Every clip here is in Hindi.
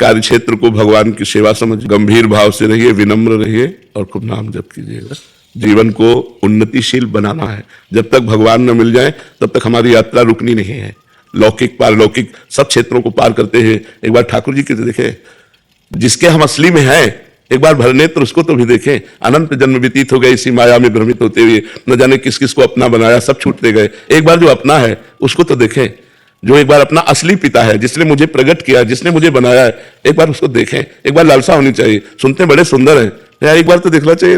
कार्य क्षेत्र को भगवान की सेवा समझ, गंभीर भाव से रहिए, विनम्र रहिए और खूब नाम जप कीजिएगा। जीवन को उन्नतिशील बनाना है। जब तक भगवान न मिल जाए तब तक हमारी यात्रा रुकनी नहीं है। लौकिक पारलौकिक सब क्षेत्रों को पार करते हैं। एक बार ठाकुर जी के देखे, जिसके हम असली में हैं, एक बार भरनेत्र उसको तो भी देखें। अनंत जन्म व्यतीत हो गए इसी माया में भ्रमित होते हुए, न जाने किस किस को अपना बनाया, सब छूटते गए। एक बार जो अपना है उसको तो देखें, जो एक बार अपना असली पिता है, जिसने मुझे प्रकट किया, जिसने मुझे बनाया है, एक बार उसको देखें। एक बार लालसा होनी चाहिए। सुनते बड़े सुंदर हैं यार, एक बार तो देखना चाहिए।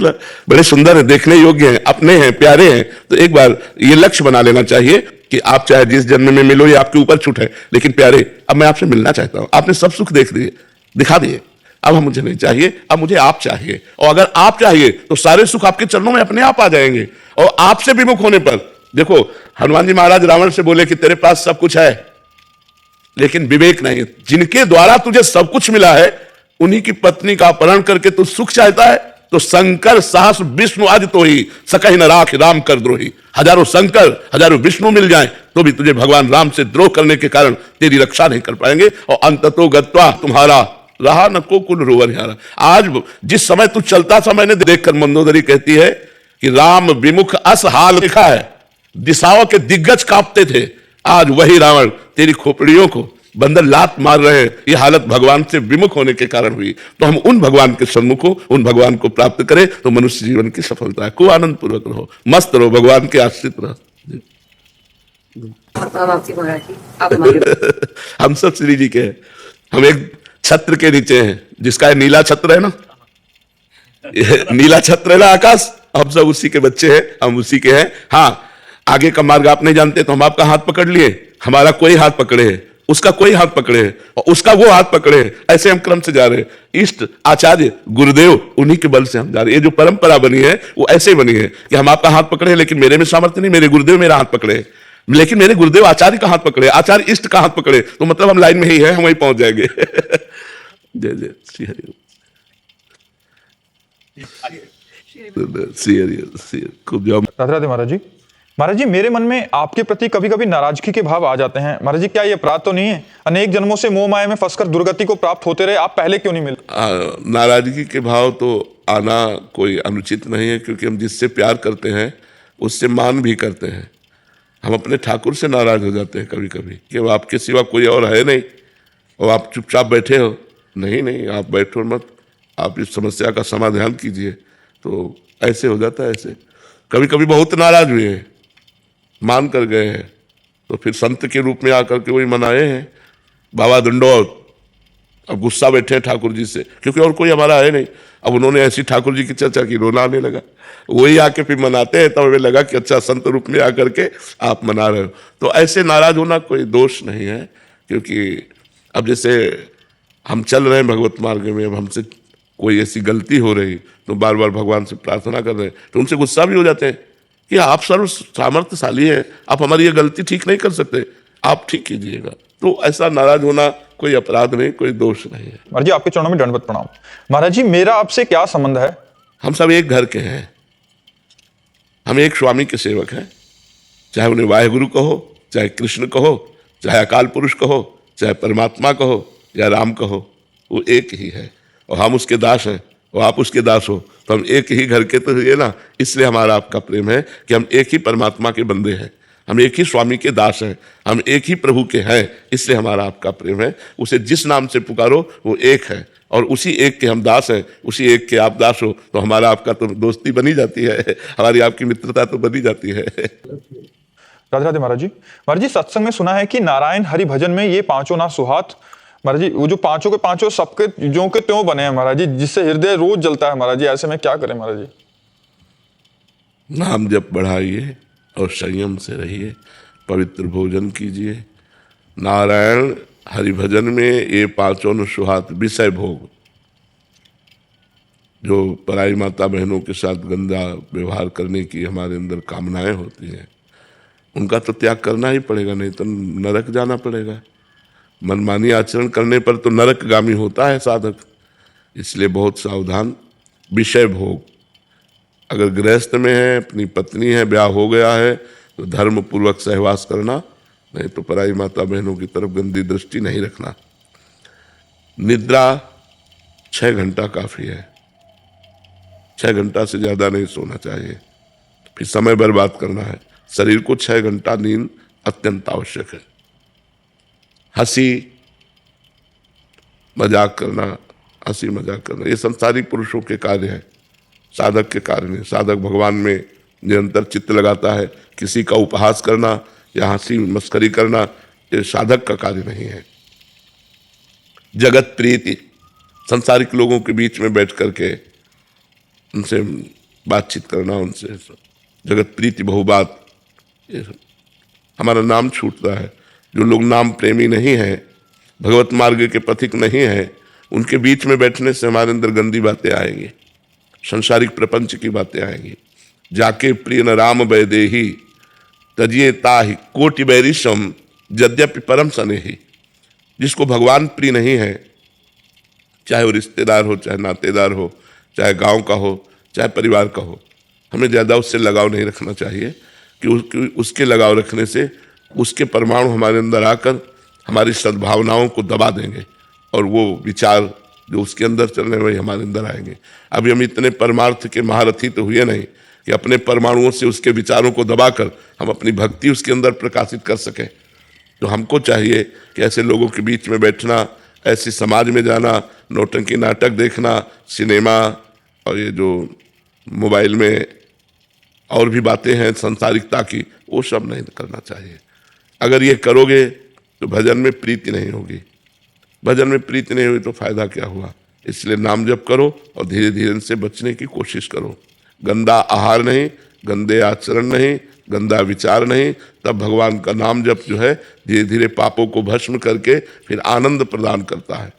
बड़े सुंदर हैं, देखने योग्य हैं, अपने हैं, प्यारे हैं, तो एक बार ये लक्ष्य बना लेना चाहिए कि आप चाहे जिस जन्म में मिलो, ये आपके ऊपर छूट है, लेकिन प्यारे अब मैं आपसे मिलना चाहता हूं। आपने सब सुख देख दिए, दिखा दिए, अब मुझे नहीं चाहिए, अब मुझे आप चाहिए। और अगर आप चाहिए तो सारे सुख आपके चरणों में अपने आप आ जाएंगे। और आपसे विमुख होने पर, देखो हनुमान जी महाराज रावण से बोले कि तेरे पास सब कुछ है लेकिन विवेक नहीं। जिनके द्वारा तुझे सब कुछ मिला है उन्हीं की पत्नी का अपहरण करके तू सुख चाहता है, तो शंकर सहस विष्णु आज तो ही सकहि न राख राम कर द्रोही। हजारों शंकर हजारों विष्णु मिल जाएं तो भी तुझे भगवान राम से द्रोह करने के कारण तेरी रक्षा नहीं कर पाएंगे। और अंततो गत्वा तुम्हारा रहा न को कुल रोवन हारा। आज जिस समय तू चलता था, मैंने देखकर मंदोदरी कहती है कि राम विमुख अस हाल लिखा है, दिशाओं के दिग्गज कांपते थे। आज वही रावण तेरी खोपड़ियों को बंदर लात मार रहे हैं। यह हालत भगवान से विमुख होने के कारण हुई। तो हम उन भगवान के सन्मुख हो, उन भगवान को प्राप्त करें तो मनुष्य जीवन की सफलता है। खूब आनंद पूर्वक रहो, मस्त रहो, भगवान के आश्रित रहो। हम सब श्री जी के हैं। हम एक छत्र के नीचे हैं, जिसका नीला छत्र है ना, नीला छत्र है ना आकाश, हम सब उसी के बच्चे हैं, हम उसी के हैं। हाँ, आगे का मार्ग आप नहीं जानते तो हम आपका हाथ पकड़ लिए, हमारा कोई हाथ पकड़े है, उसका कोई हाथ पकड़े है और उसका वो हाथ पकड़े है, ऐसे हम क्रम से जा रहे हैं। इष्ट आचार्य गुरुदेव उन्हीं के बल से हम जा रहे हैं। ये जो परंपरा बनी है वो ऐसे बनी है कि हम आपका हाथ पकड़े, लेकिन मेरे में सामर्थ्य नहीं, मेरे गुरुदेव मेरा हाथ पकड़े, लेकिन मेरे गुरुदेव आचार्य का हाथ पकड़े, आचार्य इष्ट का हाथ पकड़े, तो मतलब हम लाइन में ही है, हम वहीं पहुंच जाएंगे। जय जय श्री हरि, श्री हरि। खूब जाओ। राधे राधे महाराज जी। महाराज जी, मेरे मन में आपके प्रति कभी कभी नाराजगी के भाव आ जाते हैं। महाराज जी, क्या ये अपराध तो नहीं है? अनेक जन्मों से मोह माया में फंसकर दुर्गति को प्राप्त होते रहे, आप पहले क्यों नहीं मिले? नाराजगी के भाव तो आना कोई अनुचित नहीं है, क्योंकि हम जिससे प्यार करते हैं उससे मान भी करते हैं। हम अपने ठाकुर से नाराज हो जाते हैं कभी कभी कि वो आपके सिवा कोई और है नहीं और आप चुपचाप बैठे हो। नहीं नहीं, आप बैठो मत, आप इस समस्या का समाधान कीजिए। तो ऐसे हो जाता है। ऐसे कभी कभी बहुत नाराज हुए हैं, मान कर गए हैं, तो फिर संत के रूप में आकर के वही मनाए हैं, बाबा दंडोत। अब गुस्सा बैठे हैं ठाकुर जी से, क्योंकि और कोई हमारा है नहीं। अब उन्होंने ऐसी ठाकुर जी की चर्चा की, रोना आने लगा। वही आके फिर मनाते हैं, तब हमें लगा कि अच्छा संत रूप में आकर के आप मना रहे हो। तो ऐसे नाराज होना कोई दोष नहीं है, क्योंकि अब जैसे हम चल रहे हैं भगवत मार्ग में, अब हमसे कोई ऐसी गलती हो रही तो बार बार भगवान से प्रार्थना कर रहे हैं, तो उनसे गुस्सा भी हो जाते हैं कि आप सर्व सामर्थ्यशाली हैं, आप हमारी ये गलती ठीक नहीं कर सकते, आप ठीक कीजिएगा। तो ऐसा नाराज होना कोई अपराध नहीं, कोई दोष नहीं है। महाराज जी, आपके चरणों में दंडवत प्रणाम। महाराज जी, मेरा आपसे क्या संबंध है? हम सब एक घर के हैं, हम एक स्वामी के सेवक हैं। चाहे उन्हें वाहेगुरु कहो, चाहे कृष्ण कहो, चाहे अकाल पुरुष कहो, चाहे परमात्मा कहो या राम कहो, वो एक ही है और हम उसके दास हैं और आप उसके दास हो। तो हम एक ही घर के तो हुए ना, इसलिए हमारा आपका प्रेम है कि हम एक ही परमात्मा के बंदे हैं, हम एक ही स्वामी के दास हैं, हम एक ही प्रभु के हैं, इसलिए हमारा आपका प्रेम है। उसे जिस नाम से पुकारो वो एक है और उसी एक के हम दास हैं, उसी एक के आप दास हो। तो हमारा आपका तो दोस्ती बनी जाती है, हमारी आपकी मित्रता तो बनी जाती है। राधे राधे महाराज जी। महाराज जी, सत्संग में सुना है कि नारायण हरि भजन में ये पांचों ना सुहात। महाराज जी, वो जो पांचों के पांचों सबके ज्यों के त्यों बने हैं महाराज जी, जिससे हृदय रोज जलता है महाराज जी। ऐसे में क्या करें महाराज जी? नाम जप बढ़ाइए और संयम से रहिए, पवित्र भोजन कीजिए। नारायण हरिभजन में ये पांचों न सुहात विषय भोग, जो पराई माता बहनों के साथ गंदा व्यवहार करने की हमारे अंदर कामनाएं होती हैं, उनका तो त्याग करना ही पड़ेगा, नहीं तो नरक जाना पड़ेगा। मनमानी आचरण करने पर तो नरकगामी होता है साधक, इसलिए बहुत सावधान। विषय भोग, अगर गृहस्थ में है, अपनी पत्नी है, ब्याह हो गया है, तो धर्म पूर्वक सहवास करना, नहीं तो पराई माता बहनों की तरफ गंदी दृष्टि नहीं रखना। निद्रा 6 घंटा काफी है, 6 घंटा से ज्यादा नहीं सोना चाहिए। फिर समय बर्बाद करना है। शरीर को 6 घंटा नींद अत्यंत आवश्यक है। हंसी मजाक करना, हंसी मजाक करना ये संसारिक पुरुषों के कार्य है, साधक के कार्य नहीं। साधक भगवान में निरंतर चित्त लगाता है। किसी का उपहास करना या हंसी मस्करी करना ये साधक का कार्य नहीं है। जगत प्रीति, संसारिक लोगों के बीच में बैठ करके उनसे बातचीत करना, उनसे जगत प्रीति बहुबात, ये सब हमारा नाम छूटता है। जो लोग नाम प्रेमी नहीं है, भगवत मार्ग के पथिक नहीं है, उनके बीच में बैठने से हमारे अंदर गंदी बातें आएंगी, संसारिक प्रपंच की बातें आएंगी। जाके प्रिय न राम वैदेही तजिए ताहि कोटि बैरिशम यद्यपि परम स्नेही। जिसको भगवान प्रिय नहीं है, चाहे वो रिश्तेदार हो, चाहे नातेदार हो, चाहे गांव का हो, चाहे परिवार का हो, हमें ज़्यादा उससे लगाव नहीं रखना चाहिए कि उसके लगाव रखने से उसके परमाणु हमारे अंदर आकर हमारी सद्भावनाओं को दबा देंगे और वो विचार जो उसके अंदर चल रहे हैं वही हमारे अंदर आएंगे। अभी हम इतने परमार्थ के महारथी तो हुए नहीं कि अपने परमाणुओं से उसके विचारों को दबाकर हम अपनी भक्ति उसके अंदर प्रकाशित कर सकें। तो हमको चाहिए कि ऐसे लोगों के बीच में बैठना, ऐसे समाज में जाना, नौटंकी नाटक देखना, सिनेमा और ये जो मोबाइल में और भी बातें हैं संसारिकता की, वो सब नहीं करना चाहिए। अगर ये करोगे तो भजन में प्रीति नहीं होगी। भजन में प्रीति नहीं हुई तो फायदा क्या हुआ। इसलिए नाम जप करो और धीरे धीरे इनसे बचने की कोशिश करो। गंदा आहार नहीं, गंदे आचरण नहीं, गंदा विचार नहीं, तब भगवान का नाम जप जो है धीरे धीरे पापों को भस्म करके फिर आनंद प्रदान करता है।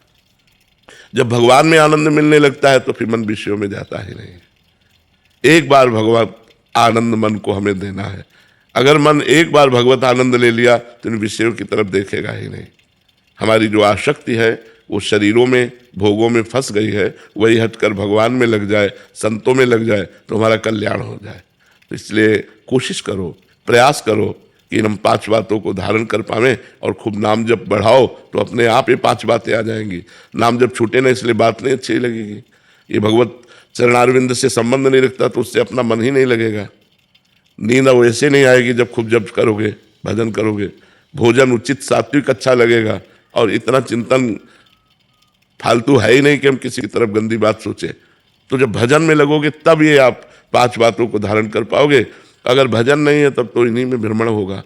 जब भगवान में आनंद मिलने लगता है तो फिर मन विषयों में जाता ही नहीं। एक बार भगवान आनंद मन को हमें देना है। अगर मन एक बार भगवत आनंद ले लिया तो इन विषयों की तरफ देखेगा ही नहीं। हमारी जो आसक्ति है वो शरीरों में, भोगों में फंस गई है, वही हटकर भगवान में लग जाए, संतों में लग जाए तो हमारा कल्याण हो जाए। तो इसलिए कोशिश करो, प्रयास करो कि हम 5 बातों को धारण कर पावें और खूब नाम जप बढ़ाओ तो अपने आप ये 5 बातें आ जाएंगी। नाम जप छूटे ना इसलिए बात नहीं अच्छी लगेगी। ये भगवत चरणारविंद से संबंध नहीं रखता तो उससे अपना मन ही नहीं लगेगा। नींद अब ऐसे नहीं आएगी जब खूब जप करोगे, भजन करोगे। भोजन उचित सात्विक अच्छा लगेगा और इतना चिंतन फालतू है ही नहीं कि हम किसी की तरफ गंदी बात सोचें। तो जब भजन में लगोगे तब ये आप 5 बातों को धारण कर पाओगे। अगर भजन नहीं है तब तो इन्हीं में भ्रमण होगा।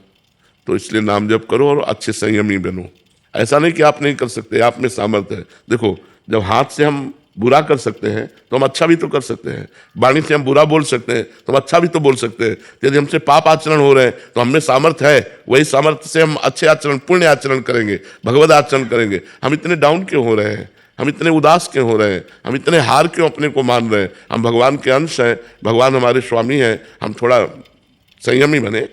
तो इसलिए नाम जप करो और अच्छे संयमी बनो। ऐसा नहीं कि आप नहीं कर सकते, आप में सामर्थ्य है। देखो, जब हाथ से हम बुरा कर सकते हैं तो हम अच्छा भी तो कर सकते हैं। वाणी से हम बुरा बोल सकते हैं तो हम अच्छा भी तो बोल सकते हैं। यदि हमसे पाप आचरण हो रहे हैं तो हमें सामर्थ्य है, वही सामर्थ्य से हम अच्छे आचरण, पुण्य आचरण करेंगे, भगवत आचरण करेंगे। हम इतने डाउन क्यों हो रहे हैं, हम इतने उदास क्यों हो रहे हैं, हम इतने हार क्यों अपने को मान रहे हैं। हम भगवान के अंश हैं, भगवान हमारे स्वामी हैं। हम थोड़ा संयमी बने।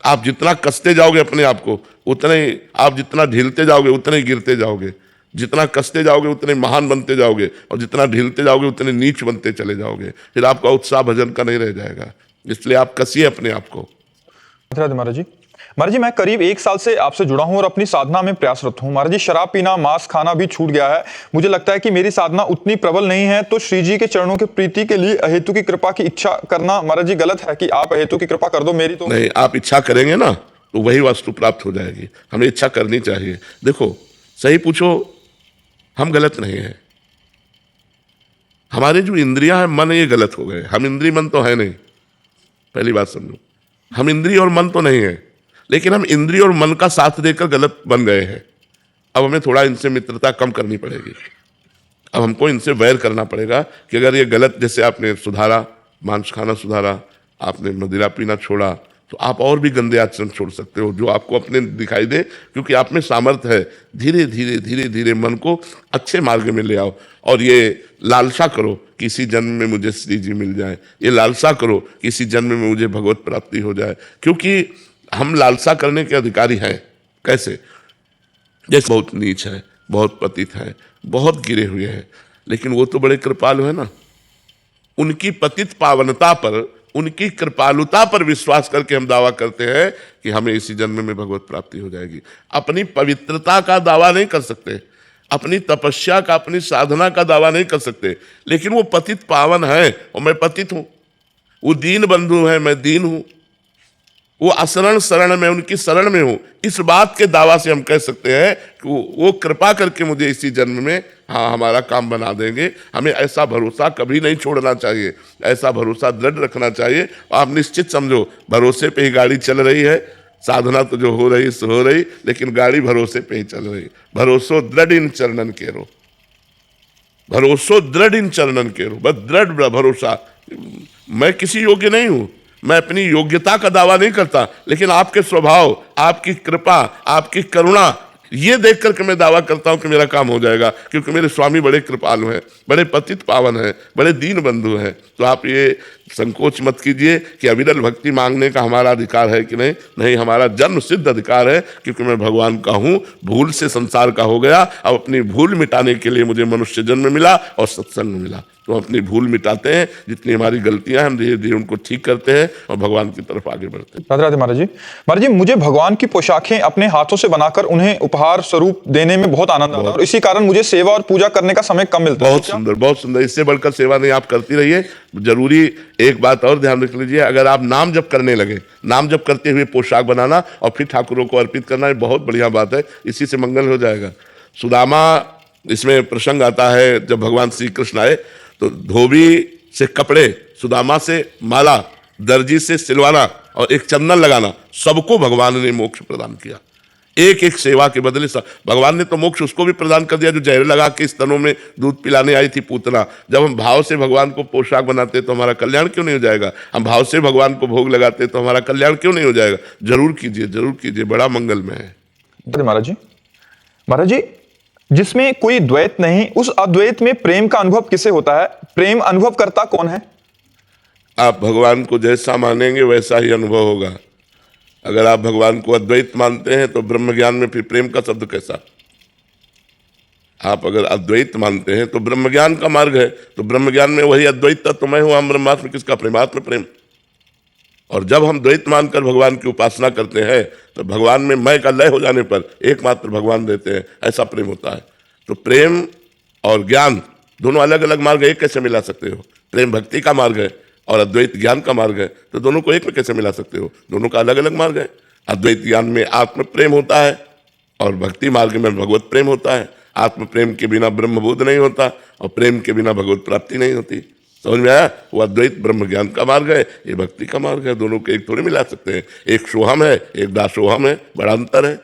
आप जितना कसते जाओगे अपने आप को, उतने ही आप जितना ढीलते जाओगे उतने ही गिरते जाओगे। जितना कसते जाओगे उतने महान बनते जाओगे और जितना ढीलते जाओगे उतने नीच बनते चले जाओगे। फिर आपका उत्साह भजन का नहीं रह जाएगा। इसलिए आप कसिए अपने आप को। राधे महाराज जी। महाराज जी, मैं करीब 1 साल से आपसे जुड़ा हूं और अपनी साधना में प्रयासरत हूं। महाराज जी, शराब पीना, मांस खाना भी छूट गया है। मुझे लगता है कि मेरी साधना उतनी प्रबल नहीं है, तो श्री जी के चरणों की प्रीति के लिए अहेतु की कृपा की इच्छा करना महाराज जी गलत है कि आप अहेतु की कृपा कर दो मेरी? तो नहीं, आप इच्छा करेंगे ना तो वही वस्तु प्राप्त हो जाएगी। हमें इच्छा करनी चाहिए। देखो, सही पूछो, हम गलत नहीं है। हमारे जो इंद्रियां हैं, मन, ये गलत हो गए। हम इंद्रिय मन तो है नहीं, पहली बात समझो। हम इंद्रिय और मन तो नहीं है, लेकिन हम इंद्रिय और मन का साथ देकर गलत बन गए हैं। अब हमें थोड़ा इनसे मित्रता कम करनी पड़ेगी। अब हमको इनसे वैर करना पड़ेगा कि अगर ये गलत, जैसे आपने सुधारा, मांस खाना सुधारा, आपने मदिरा पीना छोड़ा, तो आप और भी गंदे आचरण छोड़ सकते हो जो आपको अपने दिखाई दे, क्योंकि आप में सामर्थ्य है। धीरे धीरे धीरे धीरे मन को अच्छे मार्ग में ले आओ और ये लालसा करो कि इसी जन्म में मुझे श्री जी मिल जाए। ये लालसा करो कि इसी जन्म में मुझे भगवत प्राप्ति हो जाए, क्योंकि हम लालसा करने के अधिकारी हैं। कैसे? जैसे बहुत नीच है, बहुत पतित है, बहुत गिरे हुए हैं, लेकिन वो तो बड़े कृपालु है ना। उनकी पतित पावनता पर, उनकी कृपालुता पर विश्वास करके हम दावा करते हैं कि हमें इसी जन्म में भगवत प्राप्ति हो जाएगी। अपनी पवित्रता का दावा नहीं कर सकते, अपनी तपस्या का, अपनी साधना का दावा नहीं कर सकते, लेकिन वो पतित पावन है और मैं पतित हूं। वो दीन बंधु है, मैं दीन हूं। वो असरण शरण में, उनकी शरण में हूं। इस बात के दावा से हम कह सकते हैं कि वो कृपा करके मुझे इसी जन्म में हाँ हमारा काम बना देंगे। हमें ऐसा भरोसा कभी नहीं छोड़ना चाहिए, ऐसा भरोसा दृढ़ रखना चाहिए। आप निश्चित समझो, भरोसे पे ही गाड़ी चल रही है। साधना तो जो हो रही सो हो रही, लेकिन गाड़ी भरोसे पे ही चल रही। भरोसो दृढ़ इन चरणन केरो, भरोसो दृढ़ इन चरणन केरो, बस दृढ़ भरोसा। मैं किसी योग्य नहीं हूं, मैं अपनी योग्यता का दावा नहीं करता, लेकिन आपके स्वभाव, आपकी कृपा, आपकी करुणा, ये देख करके मैं दावा करता हूं कि मेरा काम हो जाएगा, क्योंकि मेरे स्वामी बड़े कृपालु हैं, बड़े पतित पावन हैं, बड़े दीन बंधु हैं। तो आप ये संकोच मत कीजिए कि अविरल भक्ति मांगने का हमारा अधिकार है कि नहीं। नहीं, हमारा जन्म सिद्ध अधिकार है, क्योंकि मैं भगवान का हूं। भूल से संसार का हो गया, अब अपनी भूल मिटाने के लिए मुझे मनुष्य जन्म मिला और सत्संग मिला। तो अपनी भूल मिटाते हैं, जितनी हमारी गलतियां, हम धीरे धीरे उनको ठीक करते हैं और भगवान की तरफ आगे बढ़ते हैं। राधे राधे महाराज जी। महाराज जी, मुझे भगवान की पोशाकें अपने हाथों से बनाकर उन्हें उपहार स्वरूप देने में बहुत आनंद आता है, और इसी कारण मुझे सेवा और पूजा करने का समय कम मिलता है। बहुत सुंदर, बहुत सुंदर। इससे बढ़कर सेवा नहीं, आप करती रहिए। जरूरी एक बात और ध्यान रख लीजिए, अगर आप नाम जप करने लगे, नाम जप करते हुए पोशाक बनाना और फिर ठाकुरों को अर्पित करना, ये बहुत बढ़िया बात है। इसी से मंगल हो जाएगा। सुदामा, इसमें प्रसंग आता है, जब भगवान श्री कृष्ण आए तो धोबी से कपड़े, सुदामा से माला, दर्जी से सिलवाना और एक चंदन लगाना, सबको भगवान ने मोक्ष प्रदान किया। एक एक सेवा के बदले भगवान ने तो मोक्ष उसको भी प्रदान कर दिया जो जहर लगा के स्तनों में दूध पिलाने आई थी पूतना। जब हम भाव से भगवान को पोशाक बनाते तो हमारा कल्याण क्यों नहीं हो जाएगा? हम भाव से भगवान को भोग लगाते तो हमारा कल्याण क्यों नहीं हो जाएगा? जरूर कीजिए, जरूर कीजिए, बड़ा मंगलमय है। महाराज जी, महाराज जी, जिसमें कोई द्वैत नहीं, उस अद्वैत में प्रेम का अनुभव किसे होता है? प्रेम अनुभव करता कौन है? आप भगवान को जैसा मानेंगे वैसा ही अनुभव होगा। अगर आप भगवान को अद्वैत मानते हैं तो ब्रह्म ज्ञान में फिर प्रेम का शब्द कैसा? आप अगर अद्वैत मानते हैं तो ब्रह्म ज्ञान का मार्ग है, तो ब्रह्म ज्ञान में वही अद्वैत तत्व मैं हूं, हम ब्रह्मात्म, किसका प्रेमात्म प्रेम। और जब हम द्वैत मानकर भगवान की उपासना करते हैं तो भगवान में मैं का लय हो जाने पर एकमात्र भगवान देते हैं, ऐसा प्रेम होता है। तो प्रेम और ज्ञान दोनों अलग अलग मार्ग, एक कैसे मिला सकते हो? प्रेम भक्ति का मार्ग है और अद्वैत ज्ञान का मार्ग है, तो दोनों को एक में कैसे मिला सकते हो? दोनों का अलग अलग मार्ग है। अद्वैत ज्ञान में आत्म प्रेम होता है और भक्ति मार्ग में भगवत प्रेम होता है। आत्म प्रेम के बिना ब्रह्मबोध नहीं होता और प्रेम के बिना भगवत प्राप्ति नहीं होती। समझ में आया? वो अद्वैत ब्रह्म ज्ञान का मार्ग है, ये भक्ति का मार्ग है। दोनों को एक थोड़ी मिला सकते हैं। एक सोहम है, एक दासोहम है, बड़ा अंतर है।